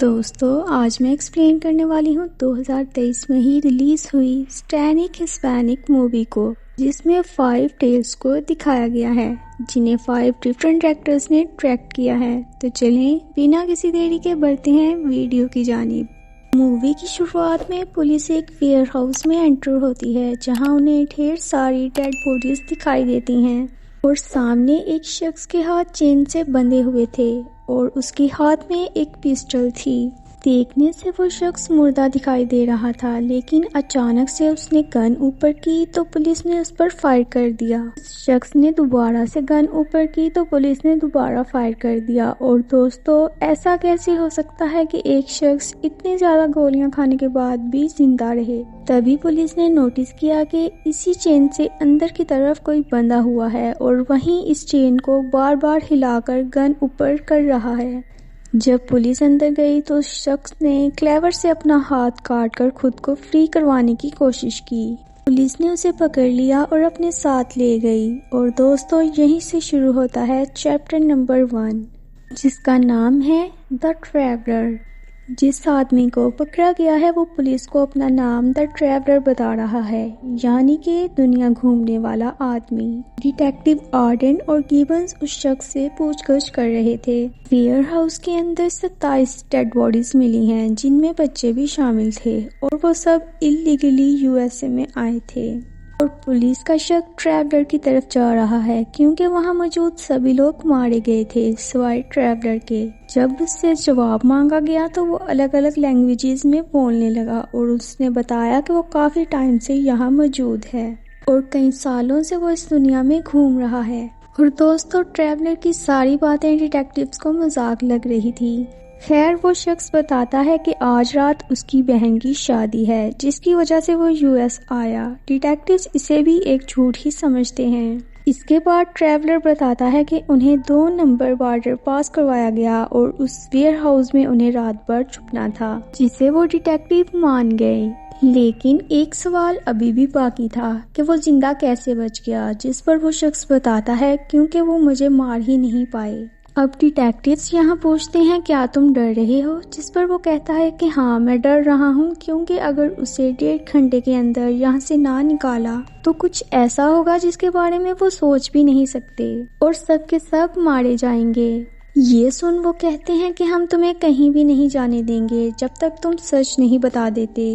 दोस्तों आज मैं एक्सप्लेन करने वाली हूँ 2023 में ही रिलीज हुई स्टैनिक हिस्पैनिक मूवी को, जिसमें 5 टेल्स को दिखाया गया है, जिन्हें 5 डिफरेंट एक्टर्स ने डायरेक्ट किया है। तो चलें बिना किसी देरी के बढ़ते हैं वीडियो की जानिब। मूवी की शुरुआत में पुलिस एक वेयर हाउस में एंटर होती है, जहाँ उन्हें ढेर सारी डेड बॉडीज दिखाई देती हैं और सामने एक शख्स के हाथ चेन से बंधे हुए थे और उसके हाथ में एक पिस्टल थी। देखने से वो शख्स मुर्दा दिखाई दे रहा था, लेकिन अचानक से उसने गन ऊपर की तो पुलिस ने उस पर फायर कर दिया। शख्स ने दोबारा से गन ऊपर की तो पुलिस ने दोबारा फायर कर दिया। और दोस्तों, ऐसा कैसे हो सकता है कि एक शख्स इतनी ज्यादा गोलियां खाने के बाद भी जिंदा रहे। तभी पुलिस ने नोटिस किया कि इसी चेन से अंदर की तरफ कोई बंधा हुआ है और वहीं इस चेन को बार बार हिलाकर गन ऊपर कर रहा है। जब पुलिस अंदर गई तो शख्स ने क्लेवर से अपना हाथ काटकर खुद को फ्री करवाने की कोशिश की। पुलिस ने उसे पकड़ लिया और अपने साथ ले गई। और दोस्तों, यहीं से शुरू होता है चैप्टर नंबर 1, जिसका नाम है द ट्रैवलर। जिस आदमी को पकड़ा गया है वो पुलिस को अपना नाम द ट्रैवलर बता रहा है, यानी कि दुनिया घूमने वाला आदमी। डिटेक्टिव आर्डन और गिबन्स उस शख्स से पूछताछ कर रहे थे। वेयर हाउस के अंदर 27 डेड बॉडीज मिली हैं, जिनमें बच्चे भी शामिल थे और वो सब इलीगली यूएसए में आए थे। और पुलिस का शक ट्रैवलर की तरफ जा रहा है, क्योंकि वहां मौजूद सभी लोग मारे गए थे सिवाय ट्रैवलर के। जब उससे जवाब मांगा गया तो वो अलग अलग लैंग्वेजेस में बोलने लगा और उसने बताया कि वो काफी टाइम से यहाँ मौजूद है और कई सालों से वो इस दुनिया में घूम रहा है। और दोस्तों, ट्रैवलर की सारी बातें डिटेक्टिव्स को मजाक लग रही थी। खैर, वो शख्स बताता है कि आज रात उसकी बहन की शादी है, जिसकी वजह से वो यूएस आया। डिटेक्टिव्स इसे भी एक झूठ ही समझते हैं। इसके बाद ट्रैवलर बताता है कि उन्हें 2 नंबर बॉर्डर पास करवाया गया और उस वेयर हाउस में उन्हें रात भर छुपना था, जिसे वो डिटेक्टिव मान गए। लेकिन एक सवाल अभी भी बाकी था कि वो जिंदा कैसे बच गया, जिस पर वो शख्स बताता है क्योंकि वो मुझे मार ही नहीं पाए। अब डिटेक्टिव्स यहाँ पूछते हैं, क्या तुम डर रहे हो? जिस पर वो कहता है कि हाँ, मैं डर रहा हूँ, क्योंकि अगर उसे 1.5 घंटे के अंदर यहाँ से ना निकाला तो कुछ ऐसा होगा जिसके बारे में वो सोच भी नहीं सकते और सब के सब मारे जाएंगे। ये सुन वो कहते हैं कि हम तुम्हें कहीं भी नहीं जाने देंगे जब तक तुम सच नहीं बता देते।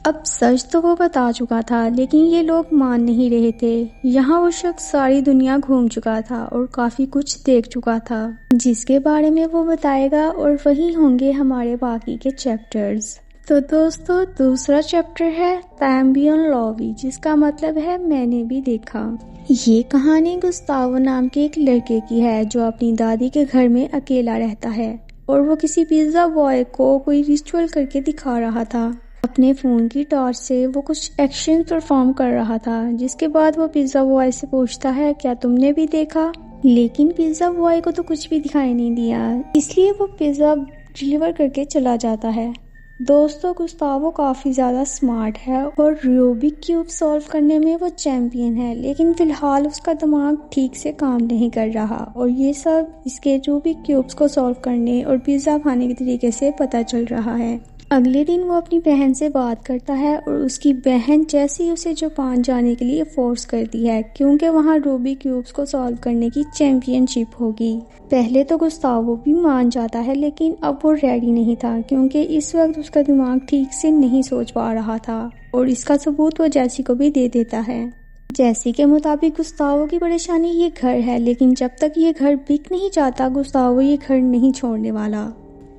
अब सच तो वो बता चुका था, लेकिन ये लोग मान नहीं रहे थे। यहाँ वो शख्स सारी दुनिया घूम चुका था और काफी कुछ देख चुका था, जिसके बारे में वो बताएगा और वही होंगे हमारे बाकी के चैप्टर्स। तो दोस्तों, दूसरा चैप्टर है पैम्बियन लॉवी, जिसका मतलब है मैंने भी देखा। ये कहानी गुस्तावो नाम के एक लड़के की है जो अपनी दादी के घर में अकेला रहता है और वो किसी पिज्जा बॉय को कोई रिचुअल करके दिखा रहा था। अपने फोन की टॉर्च से वो कुछ एक्शन परफॉर्म कर रहा था, जिसके बाद वो पिज्जा बॉय से पूछता है, क्या तुमने भी देखा? लेकिन पिज्जा बॉय को तो कुछ भी दिखाई नहीं दिया, इसलिए वो पिज्जा डिलीवर करके चला जाता है। दोस्तों, गुस्तावो काफी ज्यादा स्मार्ट है और रूबिक क्यूब सॉल्व करने में वो चैंपियन है, लेकिन फिलहाल उसका दिमाग ठीक से काम नहीं कर रहा और ये सब इसके रूबिक क्यूब्स को सॉल्व करने और पिज्जा खाने के तरीके से पता चल रहा है। अगले दिन वो अपनी बहन से बात करता है और उसकी बहन जैसे ही उसे जापान जाने के लिए फोर्स करती है, क्योंकि वहाँ रूबिक क्यूब्स को सॉल्व करने की चैंपियनशिप होगी। पहले तो गुस्तावो भी मान जाता है, लेकिन अब वो रेडी नहीं था, क्योंकि इस वक्त उसका दिमाग ठीक से नहीं सोच पा रहा था और इसका सबूत वो जैसी को भी दे देता है। जैसी के मुताबिक गुस्तावो की परेशानी ये घर है, लेकिन जब तक ये घर बिक नहीं जाता गुस्तावो ये घर नहीं छोड़ने वाला।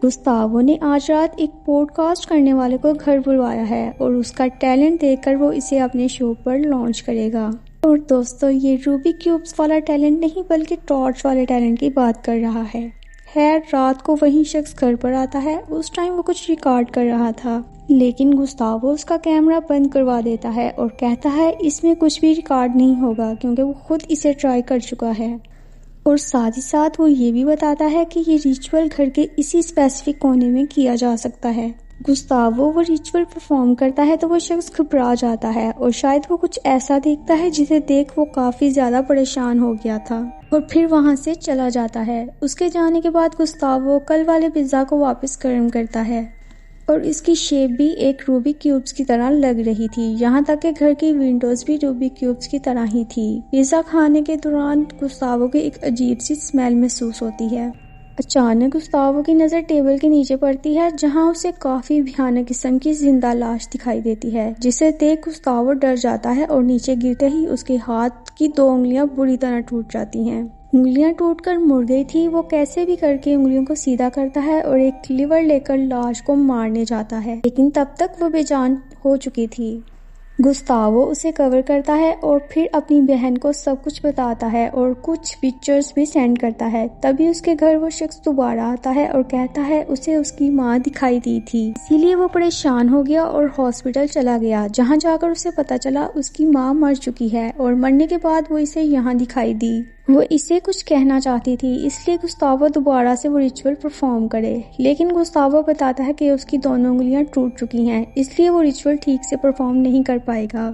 गुस्तावो ने आज रात एक पॉडकास्ट करने वाले को घर बुलवाया है और उसका टैलेंट देखकर वो इसे अपने शो पर लॉन्च करेगा। और दोस्तों, ये रूबिक क्यूब्स वाला टैलेंट नहीं बल्कि टॉर्च वाले टैलेंट की बात कर रहा है। खैर, रात को वही शख्स घर पर आता है। उस टाइम वो कुछ रिकॉर्ड कर रहा था, लेकिन गुस्तावो उसका कैमरा बंद करवा देता है और कहता है इसमें कुछ भी रिकॉर्ड नहीं होगा, क्योंकि वो खुद इसे ट्राई कर चुका है। और साथ ही साथ वो ये भी बताता है कि ये रिचुअल घर के इसी स्पेसिफिक कोने में किया जा सकता है। गुस्तावो वो रिचुअल परफॉर्म करता है तो वो शख्स घबरा जाता है और शायद वो कुछ ऐसा देखता है जिसे देख वो काफी ज्यादा परेशान हो गया था और फिर वहां से चला जाता है। उसके जाने के बाद गुस्तावो कल वाले पिज्जा को वापस गर्म करता है और इसकी शेप भी एक रूबिक क्यूब्स की तरह लग रही थी। यहाँ तक कि घर की विंडोज भी रूबिक क्यूब्स की तरह ही थी। पिज्जा खाने के दौरान गुस्तावो को एक अजीब सी स्मेल महसूस होती है। अचानक गुस्तावो की नजर टेबल के नीचे पड़ती है जहां उसे काफी भयानक किस्म की जिंदा लाश दिखाई देती है, जिसे देख गुस्तावो डर जाता है और नीचे गिरते ही उसके हाथ की 2 उंगलियां बुरी तरह टूट जाती हैं। उंगलियां टूटकर मुड़ गई थी। वो कैसे भी करके उंगलियों को सीधा करता है और एक क्लीवर लेकर लाश को मारने जाता है, लेकिन तब तक वो बेजान हो चुकी थी। गुस्तावो उसे कवर करता है और फिर अपनी बहन को सब कुछ बताता है और कुछ पिक्चर्स भी सेंड करता है। तभी उसके घर वो शख्स दोबारा आता है और कहता है उसे उसकी माँ दिखाई दी थी, इसीलिए वो परेशान हो गया और हॉस्पिटल चला गया, जहाँ जाकर उसे पता चला उसकी माँ मर चुकी है और मरने के बाद वो इसे यहाँ दिखाई दी। वो इसे कुछ कहना चाहती थी, इसलिए गुस्तावो दोबारा से वो रिचुअल परफॉर्म करे, लेकिन गुस्तावो बताता है कि उसकी दोनों उंगलियां टूट चुकी हैं, इसलिए वो रिचुअल ठीक से परफॉर्म नहीं कर पाएगा।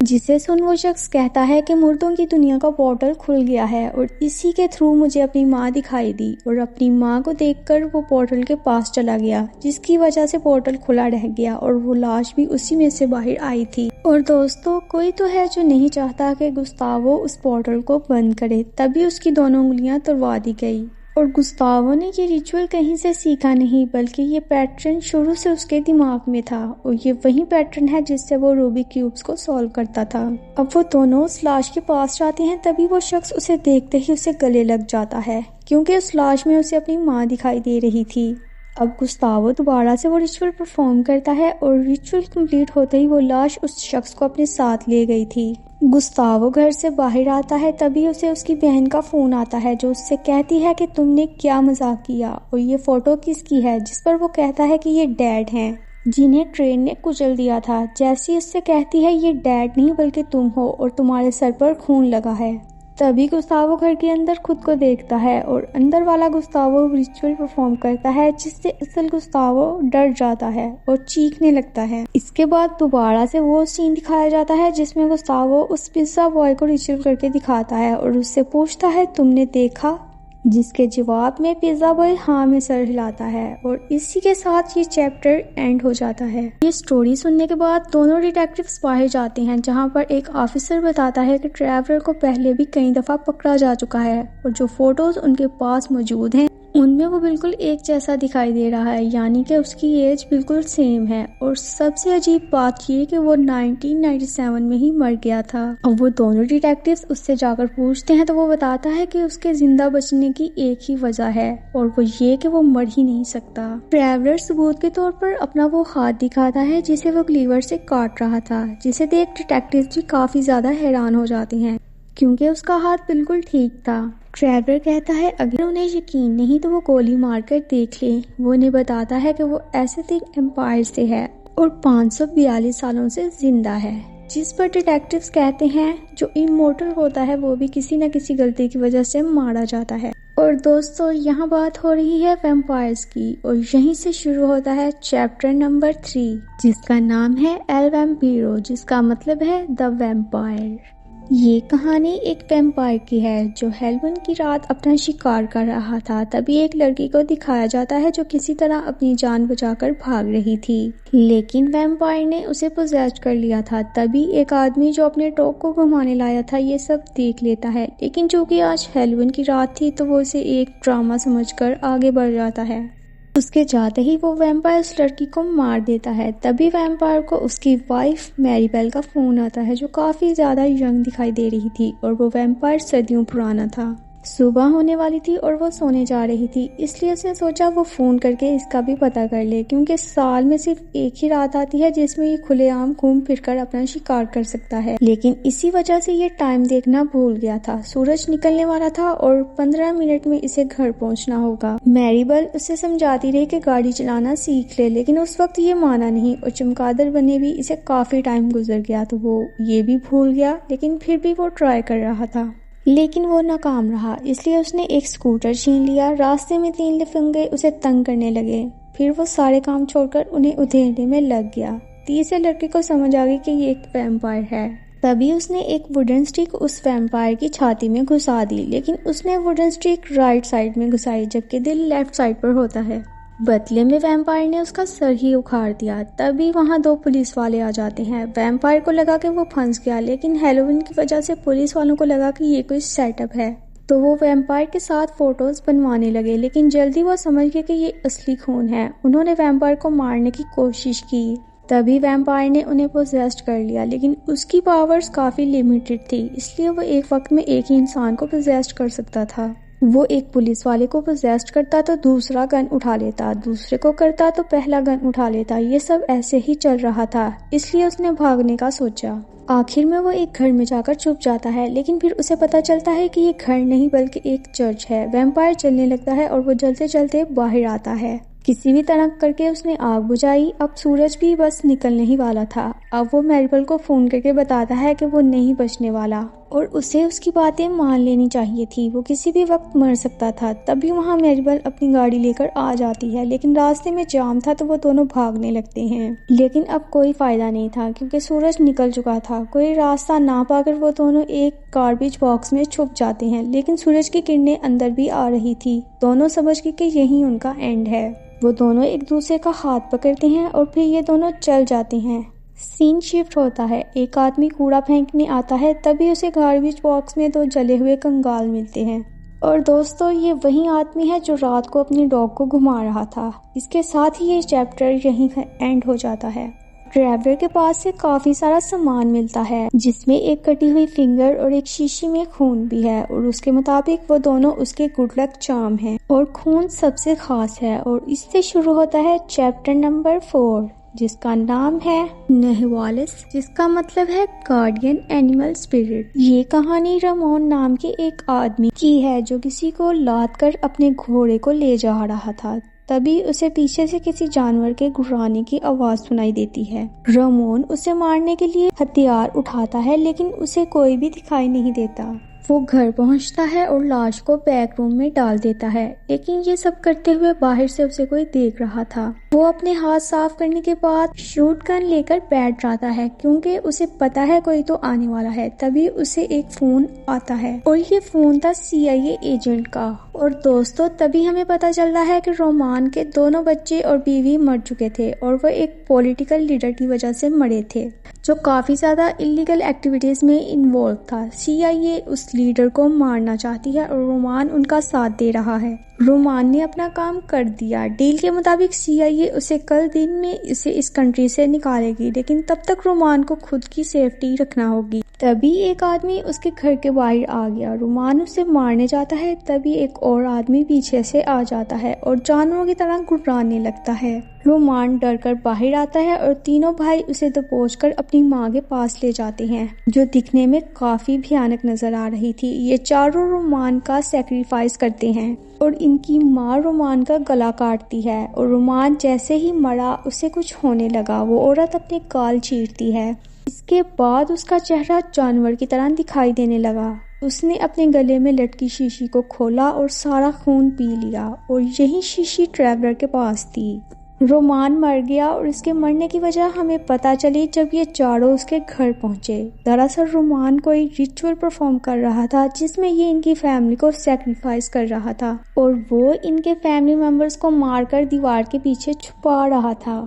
जिसे सुन वो शख्स कहता है कि मुर्दों की दुनिया का पोर्टल खुल गया है और इसी के थ्रू मुझे अपनी माँ दिखाई दी और अपनी माँ को देखकर वो पोर्टल के पास चला गया, जिसकी वजह से पोर्टल खुला रह गया और वो लाश भी उसी में से बाहर आई थी। और दोस्तों, कोई तो है जो नहीं चाहता कि गुस्तावो उस पोर्टल को बंद करे, तभी उसकी दोनों उंगलियां तोड़वा दी गई। और गुस्तावो ने ये रिचुअल कहीं से सीखा नहीं, बल्कि ये पैटर्न शुरू से उसके दिमाग में था और ये वही पैटर्न है जिससे वो रूबिक क्यूब्स को सॉल्व करता था। अब वो दोनों उस लाश के पास जाते हैं, तभी वो शख्स उसे देखते ही उसे गले लग जाता है, क्योंकि उस लाश में उसे अपनी माँ दिखाई दे रही थी। अब गुस्तावो दोबारा से वो रिचुअल परफॉर्म करता है और रिचुअल कंप्लीट होते ही वो लाश उस शख्स को अपने साथ ले गई थी। गुस्तावो घर से बाहर आता है, तभी उसे उसकी बहन का फोन आता है जो उससे कहती है कि तुमने क्या मजाक किया और ये फोटो किसकी है, जिस पर वो कहता है कि ये डैड हैं जिन्हें ट्रेन ने कुचल दिया था। जैसी उससे कहती है ये डैड नहीं बल्कि तुम हो और तुम्हारे सर पर खून लगा है। तभी गुस्तावो घर के अंदर खुद को देखता है और अंदर वाला गुस्तावो रिचुअल परफॉर्म करता है, जिससे असल गुस्तावो डर जाता है और चीखने लगता है। इसके बाद दोबारा से वो सीन दिखाया जाता है जिसमें गुस्तावो उस पिज्जा बॉय को रिचुअल करके दिखाता है और उससे पूछता है तुमने देखा, जिसके जवाब में पिज्जा बॉय हाँ में सर हिलाता है। और इसी के साथ ये चैप्टर एंड हो जाता है। ये स्टोरी सुनने के बाद दोनों डिटेक्टिव्स बाहर जाते हैं, जहाँ पर एक ऑफिसर बताता है कि ट्रैवलर को पहले भी कई दफा पकड़ा जा चुका है और जो फोटोज उनके पास मौजूद हैं उनमें वो बिल्कुल एक जैसा दिखाई दे रहा है, यानी कि उसकी एज बिल्कुल सेम है। और सबसे अजीब बात ये कि वो 1997 में ही मर गया था। अब वो दोनों डिटेक्टिव्स उससे जाकर पूछते हैं तो वो बताता है कि उसके जिंदा बचने की एक ही वजह है और वो ये कि वो मर ही नहीं सकता। ट्रैवलर सबूत के तौर पर अपना वो हाथ दिखाता है जिसे वो क्लीवर से काट रहा था, जिसे देख डिटेक्टिव्स भी काफी ज्यादा हैरान हो जाते हैं क्योंकि उसका हाथ बिल्कुल ठीक था। ट्रैवलर कहता है अगर उन्हें यकीन नहीं तो वो गोली मारकर देख ले। वो उन्हें बताता है कि वो एसेटिक एम्पायर से है और 542 सालों से जिंदा है, जिस पर डिटेक्टिव्स कहते हैं जो इमोर्टल होता है वो भी किसी न किसी गलती की वजह से मारा जाता है। और दोस्तों, यहाँ बात हो रही है वैम्पायर्स की और यहीं से शुरू होता है चैप्टर नंबर 3, जिसका नाम है एल वैम्पीरो, जिसका मतलब है द वैम्पायर। ये कहानी एक वैम्पायर की है जो हेलोवीन की रात अपना शिकार कर रहा था। तभी एक लड़की को दिखाया जाता है जो किसी तरह अपनी जान बचाकर भाग रही थी, लेकिन वैम्पायर ने उसे पोजेस कर लिया था। तभी एक आदमी जो अपने टॉक को घुमाने लाया था ये सब देख लेता है, लेकिन चूंकि आज हेलोवीन की रात थी तो वो इसे एक ड्रामा समझकर आगे बढ़ जाता है। उसके जाते ही वो वैम्पायर उस लड़की को मार देता है। तभी वैम्पायर को उसकी वाइफ मैरीबेल का फोन आता है जो काफी ज्यादा यंग दिखाई दे रही थी और वो वैम्पायर सदियों पुराना था। सुबह होने वाली थी और वो सोने जा रही थी, इसलिए उसने सोचा वो फोन करके इसका भी पता कर ले, क्योंकि साल में सिर्फ एक ही रात आती है जिसमें ये खुलेआम घूम फिरकर अपना शिकार कर सकता है। लेकिन इसी वजह से ये टाइम देखना भूल गया था। सूरज निकलने वाला था और 15 मिनट में इसे घर पहुंचना होगा। मैरीबेल उसे समझाती रही कि गाड़ी चलाना सीख ले, लेकिन उस वक्त ये माना नहीं और चमगादड़ बने भी इसे काफी टाइम गुजर गया तो वो ये भी भूल गया, लेकिन फिर भी वो ट्राई कर रहा था, लेकिन वो नाकाम रहा। इसलिए उसने एक स्कूटर छीन लिया। रास्ते में 3 लिफंगे उसे तंग करने लगे। फिर वो सारे काम छोड़कर उन्हें उधेड़ने में लग गया। तीसरे लड़के को समझ आ गई कि ये एक वैम्पायर है। तभी उसने एक वुडन स्टिक उस वैम्पायर की छाती में घुसा दी, लेकिन उसने वुडन स्टिक राइट साइड में घुसाई जबकि दिल लेफ्ट साइड पर होता है। बदले में वैम्पायर ने उसका सर ही उखाड़ दिया। तभी वहाँ 2 पुलिस वाले आ जाते हैं। वैम्पायर को लगा कि वो फंस गया, लेकिन हैलोवीन की वजह से पुलिस वालों को लगा कि ये कोई सेटअप है, तो वो वैम्पायर के साथ फोटोज बनवाने लगे। लेकिन जल्दी वो समझ गए कि ये असली खून है। उन्होंने वैम्पायर को मारने की कोशिश की। तभी वैम्पायर ने उन्हें पोजेस्ट कर लिया, लेकिन उसकी पावर्स काफी लिमिटेड थी, इसलिए वो एक वक्त में एक ही इंसान को पोजेस्ट कर सकता था। वो एक पुलिस वाले को पोजेस्ट करता तो दूसरा गन उठा लेता, दूसरे को करता तो पहला गन उठा लेता। ये सब ऐसे ही चल रहा था, इसलिए उसने भागने का सोचा। आखिर में वो एक घर में जाकर छुप जाता है, लेकिन फिर उसे पता चलता है कि ये घर नहीं बल्कि एक चर्च है। वैम्पायर जलने लगता है और वो जलते जलते बाहर आता है। किसी भी तरह करके उसने आग बुझाई। अब सूरज भी बस निकलने ही वाला था। अब वो मैरिबल को फोन करके बताता है कि वो नहीं बचने वाला और उसे उसकी बातें मान लेनी चाहिए थी। वो किसी भी वक्त मर सकता था। तभी वहाँ मैरिबल अपनी गाड़ी लेकर आ जाती है, लेकिन रास्ते में जाम था तो वो दोनों भागने लगते हैं। लेकिन अब कोई फायदा नहीं था क्योंकि सूरज निकल चुका था। कोई रास्ता ना पाकर वो दोनों एक गार्बेज बॉक्स में छुप जाते हैं, लेकिन सूरज की किरणें अंदर भी आ रही थी। दोनों समझ गए कि यही उनका एंड है। वो दोनों एक दूसरे का हाथ पकड़ते हैं और फिर ये दोनों चल जाते हैं। सीन शिफ्ट होता है। एक आदमी कूड़ा फेंकने आता है, तभी उसे गार्बेज बॉक्स में 2 जले हुए कंगाल मिलते हैं। और दोस्तों, ये वही आदमी है जो रात को अपनी डॉग को घुमा रहा था। इसके साथ ही ये चैप्टर यहीं एंड हो जाता है। ट्रैवलर के पास से काफी सारा सामान मिलता है, जिसमें एक कटी हुई फिंगर और एक शीशी में खून भी है, और उसके मुताबिक वो दोनों उसके गुड लक चार्म हैं और खून सबसे खास है। और इससे शुरू होता है चैप्टर नंबर 4, जिसका नाम है नहवालिस, जिसका मतलब है गार्डियन एनिमल स्पिरिट। ये कहानी रमोन नाम के एक आदमी की है जो किसी को लाद कर अपने घोड़े को ले जा रहा था। तभी उसे पीछे से किसी जानवर के गुर्राने की आवाज सुनाई देती है। रमोन उसे मारने के लिए हथियार उठाता है, लेकिन उसे कोई भी दिखाई नहीं देता। वो घर पहुंचता है और लाश को बैक रूम में डाल देता है, लेकिन ये सब करते हुए बाहर से उसे कोई देख रहा था। वो अपने हाथ साफ करने के बाद शूट गन लेकर बैठ जाता है क्योंकि उसे पता है कोई तो आने वाला है। तभी उसे एक फोन आता है और ये फोन था CIA एजेंट का। और दोस्तों, तभी हमें पता चलता है कि रोमान के दोनों बच्चे और बीवी मर चुके थे और वो एक पॉलिटिकल लीडर की वजह से मरे थे जो काफी ज्यादा इलीगल एक्टिविटीज में इन्वॉल्व था। CIA उस लीडर को मारना चाहती है और रोमान उनका साथ दे रहा है। रोमान ने अपना काम कर दिया। डील के मुताबिक CIA उसे कल दिन में इसे इस कंट्री से निकालेगी, लेकिन तब तक रोमान को खुद की सेफ्टी रखना होगी। तभी एक आदमी उसके घर के बाहर आ गया। रोमान उसे मारने जाता है, तभी एक और आदमी पीछे से आ जाता है और जानवरों की तरह गुर्राने लगता है। रोमान डर कर बाहर आता है और तीनों भाई उसे दबोचकर अपनी माँ के पास ले जाते हैं, जो दिखने में काफी भयानक नजर आ रही थी। ये चारों रोमान का सैक्रिफाइस करते हैं और इनकी माँ रोमान का गला काटती है। और रोमान जैसे ही मरा उसे कुछ होने लगा। वो औरत अपने गाल चीरती है। इसके बाद उसका चेहरा जानवर की तरह दिखाई देने लगा। उसने अपने गले में लटकी शीशी को खोला और सारा खून पी लिया, और यही शीशी ट्रैवलर के पास थी। रोमान मर गया और इसके मरने की वजह हमें पता चली जब ये चारों उसके घर पहुंचे। दरअसल रोमान कोई रिचुअल परफॉर्म कर रहा था जिसमें ये इनकी फैमिली को सैक्रिफाइस कर रहा था, और वो इनके फैमिली मेंबर्स को मारकर दीवार के पीछे छुपा रहा था।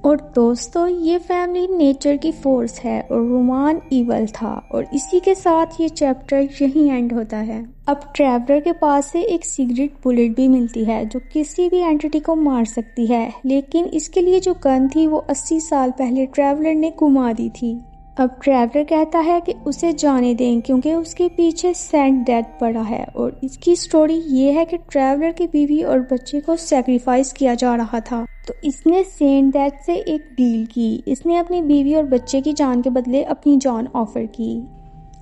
और दोस्तों, ये फैमिली नेचर की फोर्स है और रोमान इवल था। और इसी के साथ ये चैप्टर यहीं एंड होता है। अब ट्रैवलर के पास से एक सीक्रेट बुलेट भी मिलती है जो किसी भी एंटिटी को मार सकती है, लेकिन इसके लिए जो गन थी वो 80 साल पहले ट्रैवलर ने घुमा दी थी। अब ट्रैवलर कहता है कि उसे जाने दें क्योंकि उसके पीछे सेंट डेथ पड़ा है। और इसकी स्टोरी ये है कि ट्रैवलर की बीवी और बच्चे को सैक्रिफाइस किया जा रहा था, तो इसने सेंट डेथ से एक डील की। इसने अपनी बीवी और बच्चे की जान के बदले अपनी जान ऑफर की,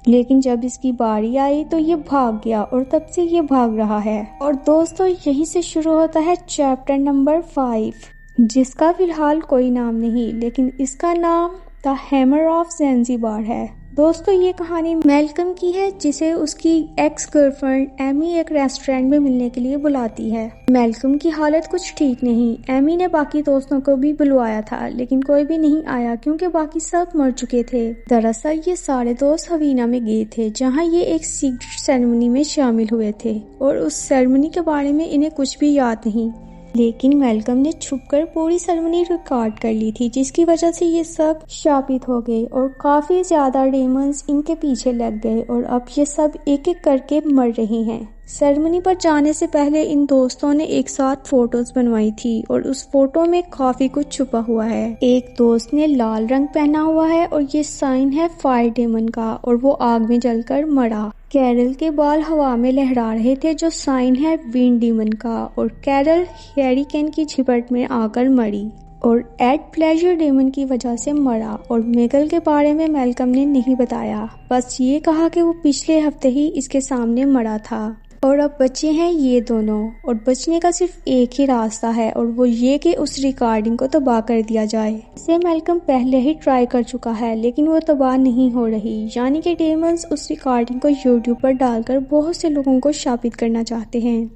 लेकिन जब इसकी बारी आई तो ये भाग गया और तब से ये भाग रहा है। और दोस्तों, यहीं से शुरू होता है चैप्टर नंबर 5, जिसका फिलहाल कोई नाम नहीं, लेकिन इसका नाम द हैमर ऑफ ज़ैंज़िबार है। दोस्तों ये कहानी मैल्कम की है, जिसे उसकी एक्स गर्लफ्रेंड एमी एक रेस्टोरेंट में मिलने के लिए बुलाती है। मैल्कम की हालत कुछ ठीक नहीं। एमी ने बाकी दोस्तों को भी बुलवाया था, लेकिन कोई भी नहीं आया क्योंकि बाकी सब मर चुके थे। दरअसल ये सारे दोस्त हवीना में गए थे, जहाँ ये एक सीक्रेट सेरेमनी में शामिल हुए थे और उस सेरेमनी के बारे में इन्हें कुछ भी याद नहीं। लेकिन मैल्कम ने छुपकर पूरी सेरेमनी रिकॉर्ड कर ली थी, जिसकी वजह से ये सब शापित हो गए और काफी ज्यादा डेमंस इनके पीछे लग गए और अब ये सब एक एक करके मर रहे हैं। सेरेमनी पर जाने से पहले इन दोस्तों ने एक साथ फोटोज बनवाई थी और उस फोटो में काफी कुछ छुपा हुआ है। एक दोस्त ने लाल रंग पहना हुआ है और ये साइन है फायर डेमन का और वो आग में जलकर मरा। कैरल के बाल हवा में लहरा रहे थे, जो साइन है विंड डीमन का, और कैरल हैरिकेन की झपट में आकर मरी और एड प्लेजर डेमन की वजह से मरा। और मिगल के बारे में मैल्कम ने नहीं बताया, बस ये कहा कि वो पिछले हफ्ते ही इसके सामने मरा था और अब बचे हैं ये दोनों। और बचने का सिर्फ एक ही रास्ता है और वो ये कि उस रिकॉर्डिंग को तबाह कर दिया जाए। इसे मैल्कम पहले ही ट्राई कर चुका है, लेकिन वो तबाह नहीं हो रही। यानी कि डेमंस उस रिकॉर्डिंग को यूट्यूब पर डालकर बहुत से लोगों को शापित करना चाहते हैं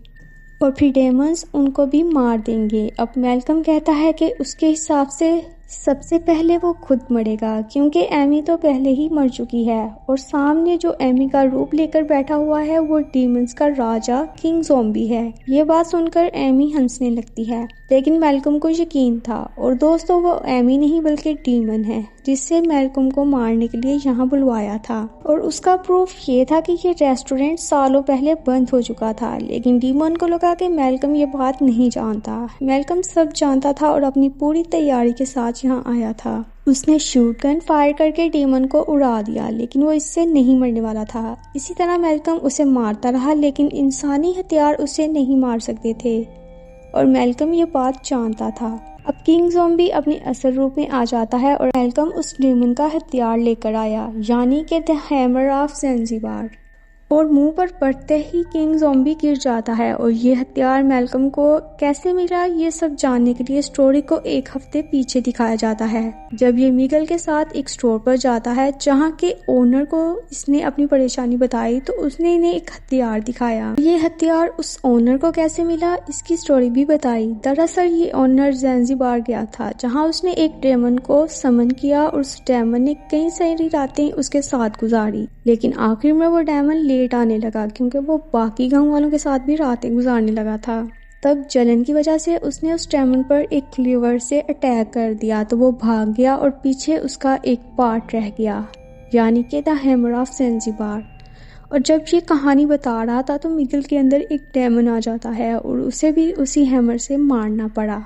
और फिर डेमंस उनको भी मार देंगे। अब मैल्कम कहता है कि उसके हिसाब से सबसे पहले वो खुद मरेगा, क्योंकि एमी तो पहले ही मर चुकी है और सामने जो एमी का रूप लेकर बैठा हुआ है वो डीमंस का राजा किंग ज़ॉम्बी है। ये बात सुनकर एमी हंसने लगती है, लेकिन मैल्कम को यकीन था। और दोस्तों वो एमी नहीं बल्कि डीमन है, जिससे मैल्कम को मारने के लिए यहाँ बुलवाया था। और उसका प्रूफ ये था कि ये रेस्टोरेंट सालों पहले बंद हो चुका था, लेकिन डीमन को लगा कि मैल्कम ये बात नहीं जानता। मैल्कम सब जानता था और अपनी पूरी तैयारी के साथ यहाँ आया था। उसने शूट गन फायर करके डीमन को उड़ा दिया, लेकिन वो इससे नहीं मरने वाला था। इसी तरह मैल्कम उसे मारता रहा, लेकिन इंसानी हथियार उसे नहीं मार सकते थे और मैल्कम ये बात जानता था। अब किंग ज़ॉम्बी अपने असल रूप में आ जाता है और मैल्कम उस डीमन का हथियार लेकर आया, यानी कि द हैमर ऑफ ज़ंजीबार, और मुंह पर पड़ते ही किंग ज़ॉम्बी गिर जाता है। और ये हथियार मैल्कम को कैसे मिला, ये सब जानने के लिए स्टोरी को एक हफ्ते पीछे दिखाया जाता है, जब ये मिगल के साथ एक स्टोर पर जाता है, जहाँ के ओनर को इसने अपनी परेशानी बताई तो उसने इन्हें एक हथियार दिखाया। ये हथियार उस ओनर को कैसे मिला, इसकी स्टोरी भी बताई। दरअसल ये ओनर ज़ंजीबार गया था, जहाँ उसने एक डेमन को समन किया और उस डेमन ने कई सारी रातें उसके साथ गुजारी, लेकिन आखिर में वो डेमन लेट आने लगा क्योंकि वो बाकी गांव वालों के साथ भी रातें गुजारने लगा था। तब जलन की वजह से उसने उस डेमन पर एक क्लीवर से अटैक कर दिया, तो वो भाग गया और पीछे उसका एक पार्ट रह गया, यानी कि द हैमर ऑफ ज़ंजीबार। और जब ये कहानी बता रहा था तो मिगल के अंदर एक डेमन आ जाता है और उसे भी उसी हैमर से मारना पड़ा।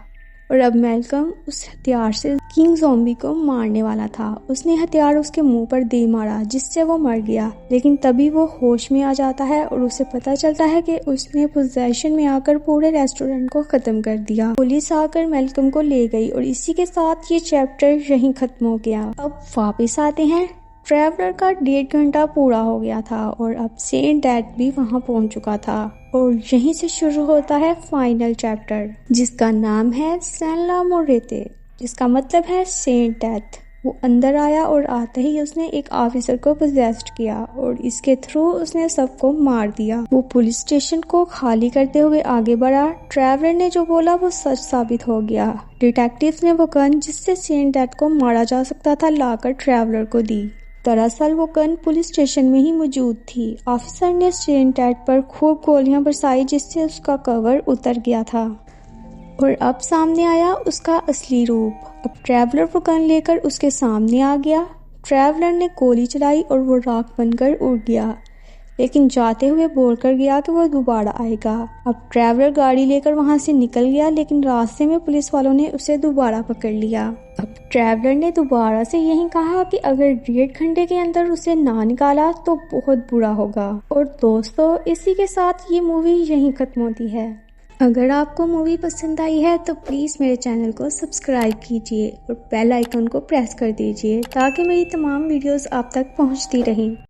और अब मैल्कम उस हथियार से किंग ज़ॉम्बी को मारने वाला था। उसने हथियार उसके मुंह पर दे मारा, जिससे वो मर गया, लेकिन तभी वो होश में आ जाता है और उसे पता चलता है कि उसने पोजेशन में आकर पूरे रेस्टोरेंट को खत्म कर दिया। पुलिस आकर मैल्कम को ले गई और इसी के साथ ये चैप्टर यहीं खत्म हो गया। अब वापस आते हैं। ट्रैवलर का 1.5 घंटा पूरा हो गया था और अब सेंट डैड भी वहां पहुंच चुका था और यहीं से शुरू होता है फाइनल चैप्टर, जिसका नाम है सैन ला मोरेते, जिसका मतलब है सेंट डेथ। वो अंदर आया और आते ही उसने एक ऑफिसर को पोजेस्ड किया और इसके थ्रू उसने सबको मार दिया। वो पुलिस स्टेशन को खाली करते हुए आगे बढ़ा। ट्रैवलर ने जो बोला वो सच साबित हो गया। डिटेक्टिव्स ने वो गन जिससे सेंट डेथ को मारा जा सकता था लाकर ट्रैवलर को दी। दरअसल वो गन पुलिस स्टेशन में ही मौजूद थी। ऑफिसर ने सेंट डेथ पर खूब गोलियां बरसाई, जिससे उसका कवर उतर गया था और अब सामने आया उसका असली रूप। अब ट्रैवलर वो गन लेकर उसके सामने आ गया। ट्रैवलर ने गोली चलाई और वो राख बनकर उड़ गया, लेकिन जाते हुए बोलकर गया कि वो दोबारा आएगा। अब ट्रैवलर गाड़ी लेकर वहां से निकल गया, लेकिन रास्ते में पुलिस वालों ने उसे दोबारा पकड़ लिया। अब ट्रैवलर ने दोबारा से यही कहा कि अगर 1.5 घंटे के अंदर उसे ना निकाला तो बहुत बुरा होगा। और दोस्तों, इसी के साथ ये मूवी यहीं खत्म होती है। अगर आपको मूवी पसंद आई है तो प्लीज़ मेरे चैनल को सब्सक्राइब कीजिए और बेल आइकन को प्रेस कर दीजिए ताकि मेरी तमाम वीडियोस आप तक पहुंचती रहें।